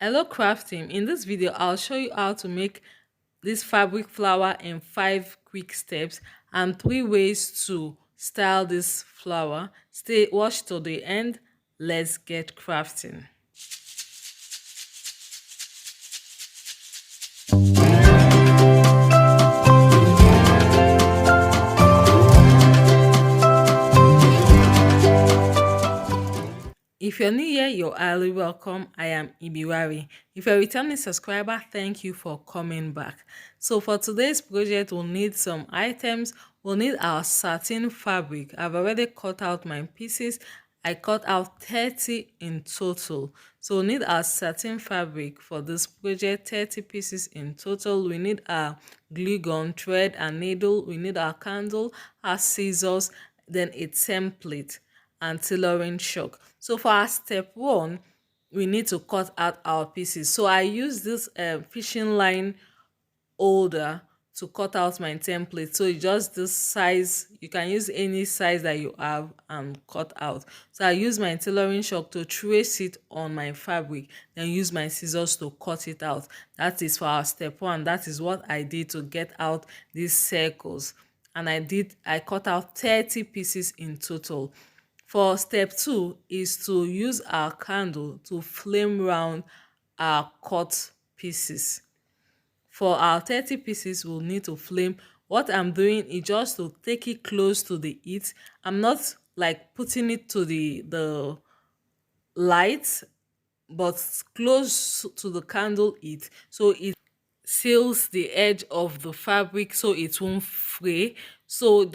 Hello Kraft team. In this video, I'll show you how to make this fabric flower in 5 quick steps and 3 ways to style this flower. Stay watch till the end. Let's get crafting. If you're new here, you're highly welcome. I am Ibiwari. If you're a returning subscriber, thank you for coming back. So for today's project, we'll need some items. We'll need our satin fabric. I've already cut out my pieces. I cut out 30 in total. So we need our satin fabric for this project, 30 pieces in total. We need our glue gun, thread and needle. We need our candle, our scissors, then a template and tailoring chalk. So for our step 1, we need to cut out our pieces. So I use this fishing line holder to cut out my template. So it's just this size. You can use any size that you have and cut out. So I use my tailoring chalk to trace it on my fabric, then use my scissors to cut it out. That is for our step 1. That is what I did to get out these circles. And I cut out 30 pieces in total. For step 2 is to use our candle to flame round our cut pieces. For our 30 pieces, we'll need to flame. What I'm doing is just to take it close to the heat. I'm not like putting it to the light, but close to the candle heat, so it seals the edge of the fabric so it won't fray. So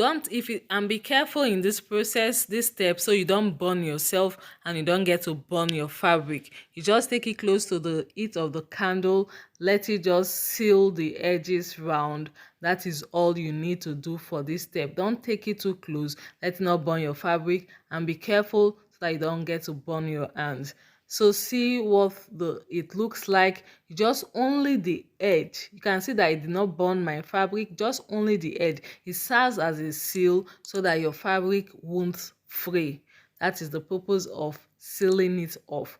and be careful in this process, this step, so you don't burn yourself and you don't get to burn your fabric. You just take it close to the heat of the candle, let it just seal the edges round. That is all you need to do for this step. Don't take it too close, let it not burn your fabric, and be careful so that you don't get to burn your hands. So see what it looks like. Just only the edge. You can see that it did not burn my fabric, just only the edge. It serves as a seal so that your fabric won't fray. That is the purpose of sealing it off.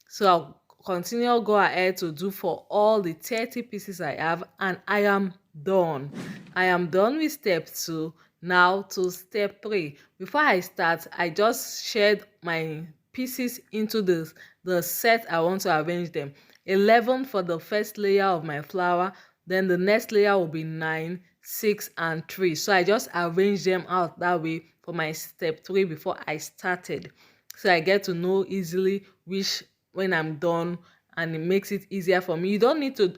So I'll go ahead to do for all the 30 pieces I have, and I am done. I am done with step 2. Now to step 3. Before I start, I just shared my pieces into the set I want to arrange them. 11 for the first layer of my flower, then the next layer will be 9, 6 and 3. So I just arrange them out that way for my step 3 before I started, so I get to know easily which when I'm done, and it makes it easier for me. You don't need to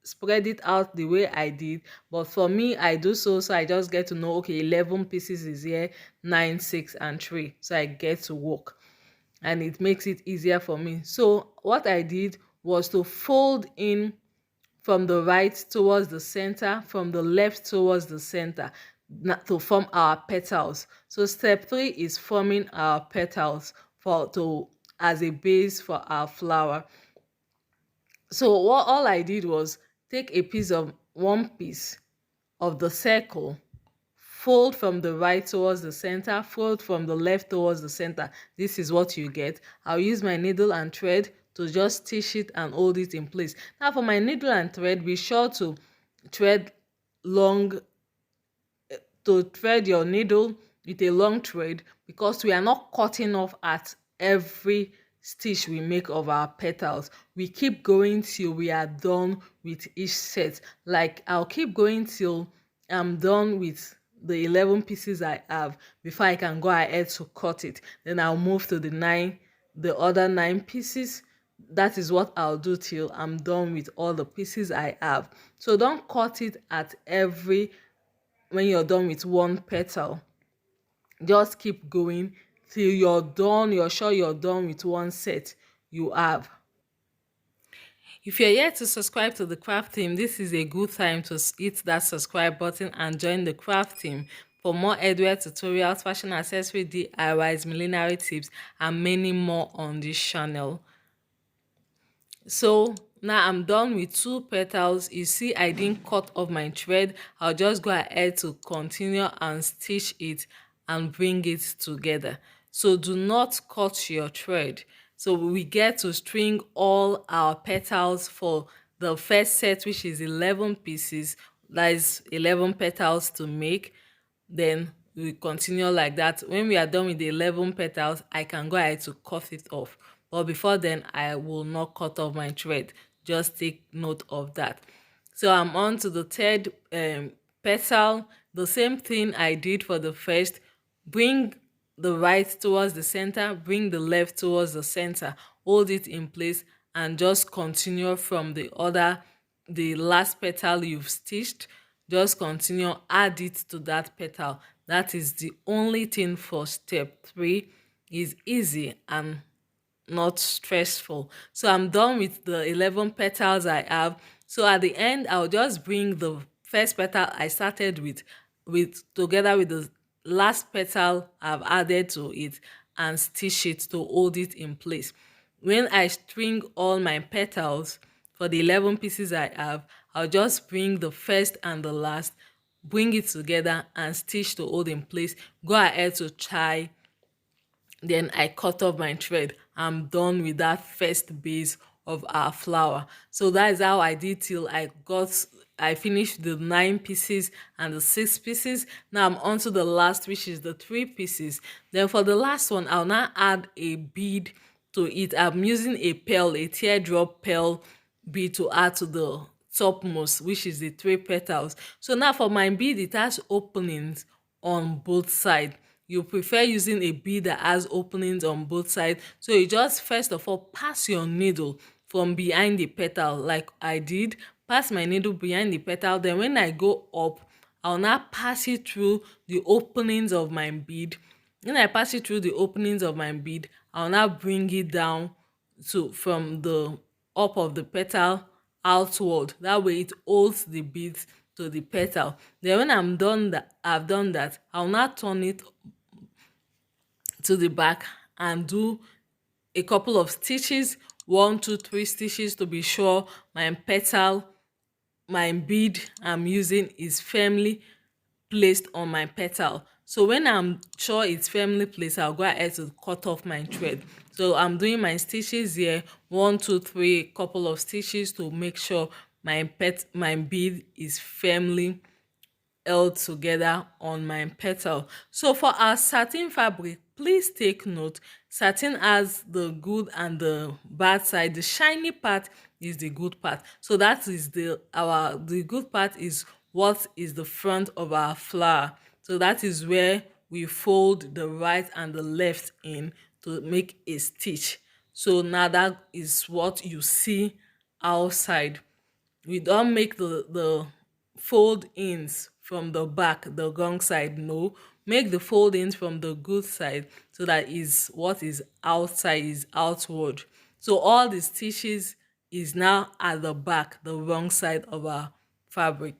spread it out the way I did, but for me I do so I just get to know, okay, 11 pieces is here, 9, 6 and 3, so I get to work and it makes it easier for me. So what I did was to fold in from the right towards the center, from the left towards the center, to form our petals. So step 3 is forming our petals as a base for our flower. So all I did was take one piece of the circle, fold from the right towards the center, fold from the left towards the center. This is what you get. I'll use my needle and thread to just stitch it and hold it in place. Now for my needle and thread, be sure to thread your needle with a long thread, because we are not cutting off at every stitch we make of our petals. We keep going till we are done with each set. Like I'll keep going till I'm done with the 11 pieces I have before I can go ahead to cut it. Then I'll move to the other 9 pieces. That is what I'll do till I'm done with all the pieces I have. So don't cut it at when you're done with one petal. Just keep going till you're done. You're sure you're done with one set you have. If you're yet to subscribe to the craft team, this is a good time to hit that subscribe button and join the craft team for more headwear tutorials, fashion accessory DIYs, millinery tips, and many more on this channel. So now I'm done with 2 petals. You see I didn't cut off my thread. I'll just go ahead to continue and stitch it and bring it together. So do not cut your thread. So we get to string all our petals for the first set, which is 11 pieces. That is 11 petals to make. Then we continue like that. When we are done with the 11 petals, I can go ahead to cut it off. But before then, I will not cut off my thread. Just take note of that. So I'm on to the third petal. The same thing I did for the first. Bring the right towards the center, bring the left towards the center, hold it in place, and just continue from the last petal you've stitched. Just continue, add it to that petal. That is the only thing for step 3. Is easy and not stressful. So I'm done with the 11 petals I have. So at the end, I'll just bring the first petal I started with together with the last petal I've added to it, and stitch it to hold it in place. When I string all my petals for the 11 pieces I have, I'll just bring the first and the last, bring it together and stitch to hold in place. Go ahead to try, then I cut off my thread. I'm done with that first base of our flower. So that is how I did till I finished the 9 pieces and the 6 pieces. Now I'm on to the last, which is the 3 pieces. Then for the last one, I'll now add a bead to it. I'm using a pearl, a teardrop pearl bead to add to the topmost, which is the 3 petals. So now for my bead, it has openings on both sides. You prefer using a bead that has openings on both sides, so you just first of all pass your needle from behind the petal like I did. Pass my needle behind the petal, then when I go up, I'll now pass it through the openings of my bead. When I pass it through the openings of my bead, I'll now bring it down to from the up of the petal outward. That way it holds the beads to the petal. Then when I've done that, I'll now turn it to the back and do a couple of stitches, 1 2 3 stitches, to be sure my bead I'm using is firmly placed on my petal. So when I'm sure it's firmly placed, I'll go ahead to cut off my thread. So I'm doing my stitches here, 1 2 3, couple of stitches to make sure my bead is firmly held together on my petal. So for our satin fabric, please take note, satin has the good and the bad side. The shiny part is the good part. So that is the good part is what is the front of our flower. So that is where we fold the right and the left in to make a stitch. So now that is what you see outside. We don't make the fold ins from the back, the wrong side. No, make the fold ins from the good side, so that is what is outside is outward. So all the stitches is now at the back, the wrong side of our fabric.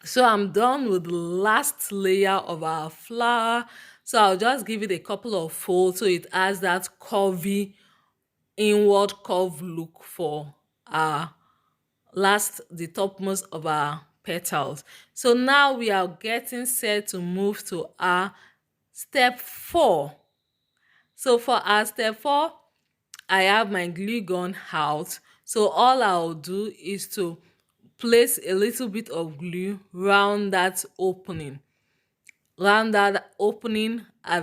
So I'm done with the last layer of our flower. So I'll just give it a couple of folds so it has that curvy inward curve look for our the topmost of our petals. So now we are getting set to move to our step 4. So for our step 4, I have my glue gun out. So all I'll do is to place a little bit of glue round that opening, at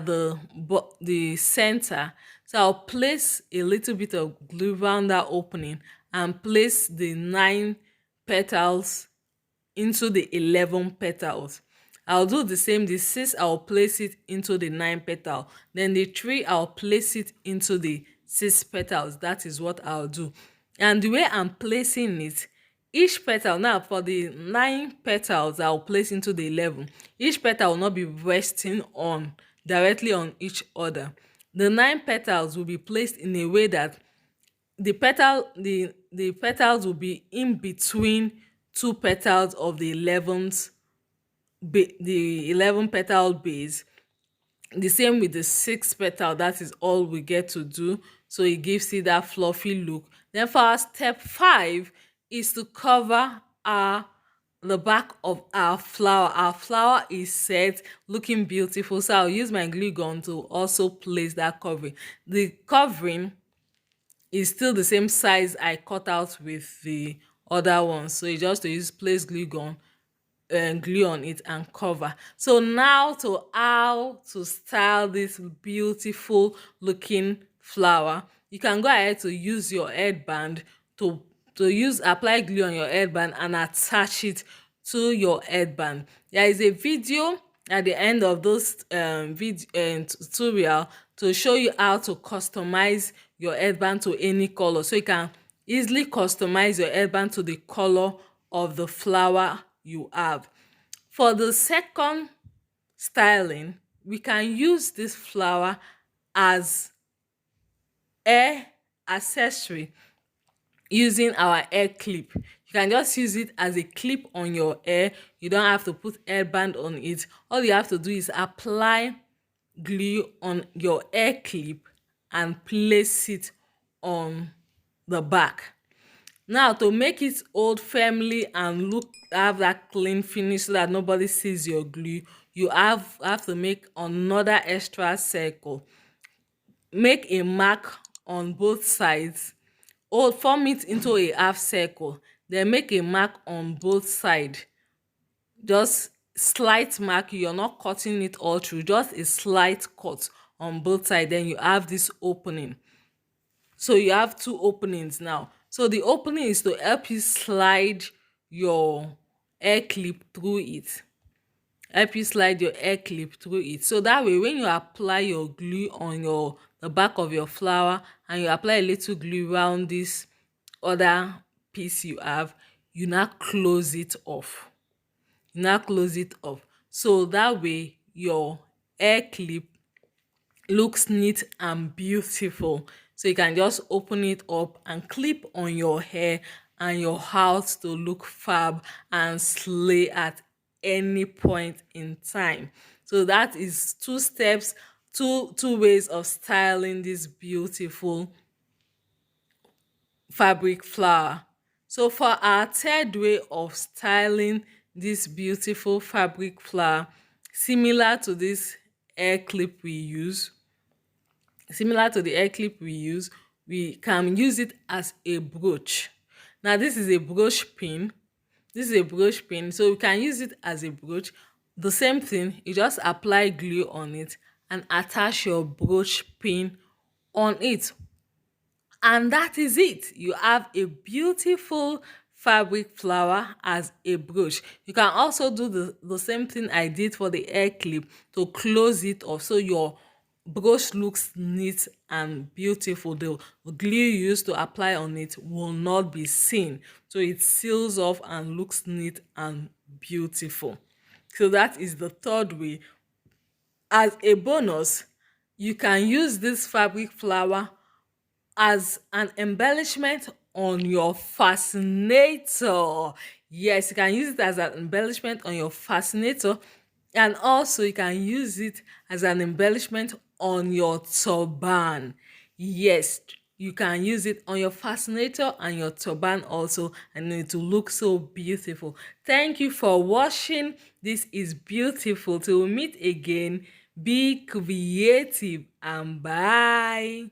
the center. So I'll place a little bit of glue around that opening and place the 9 petals into the 11 petals. I'll do the same. The 6, I'll place it into the 9 petal. Then the 3, I'll place it into the 6 petals. That is what I'll do. And the way I'm placing it, each petal, now for the 9 petals I'll place into the 11, each petal will not be resting on directly on each other. The 9 petals will be placed in a way that the petals will be in between 2 petals of the 11 petal base. The same with the 6 petal. That is all we get to do, so it gives you that fluffy look. Then for our step 5 is to cover the back of our flower. Our flower is set, looking beautiful, so I'll use my glue gun to also place that covering. The covering It's still the same size I cut out with the other one, so you just to use place glue gun and glue on it and cover. So now to how to style this beautiful looking flower. You can go ahead to use your headband to use apply glue on your headband and attach it to your headband. There is a video at the end of this tutorial to show you how to customize your headband to any color, so you can easily customize your headband to the color of the flower you have. For the second styling, we can use this flower as hair accessory using our hair clip. You can just use it as a clip on your hair. You don't have to put hairband on it. All you have to do is apply glue on your hair clip and place it on the back. Now, to make it hold firmly and look have that clean finish so that nobody sees your glue, you have to make another extra circle. Make a mark on both sides, or form it into a half circle, then make a mark on both sides. Just slight mark, you're not cutting it all through, just a slight cut on both sides. Then you have this opening. So you have two openings now. So the opening is to help you slide your hair clip through it. Help you slide your hair clip through it. So that way, when you apply your glue on the back of your flower and you apply a little glue around this other piece you have, you now close it off. You now close it off. So that way, your hair clip looks neat and beautiful. So you can just open it up and clip on your hair, and your house to look fab and slay at any point in time. So that is two steps, two ways of styling this beautiful fabric flower. So for our third way of styling this beautiful fabric flower, similar to this hair clip we use, similar to the hair clip we use, we can use it as a brooch. Now this is a brooch pin. This is a brooch pin, so we can use it as a brooch. The same thing, you just apply glue on it and attach your brooch pin on it. And that is it. You have a beautiful fabric flower as a brooch. You can also do the same thing I did for the hair clip to close it off, so your brooch looks neat and beautiful. The glue you used to apply on it will not be seen, so it seals off and looks neat and beautiful. So that is the third way. As a bonus, you can use this fabric flower as an embellishment on your fascinator. Yes, you can use it as an embellishment on your fascinator, and also you can use it as an embellishment on your turban. Yes, you can use it on your fascinator and your turban also, and it will look so beautiful. Thank you for watching. This is beautiful. Till we meet again, be creative and bye.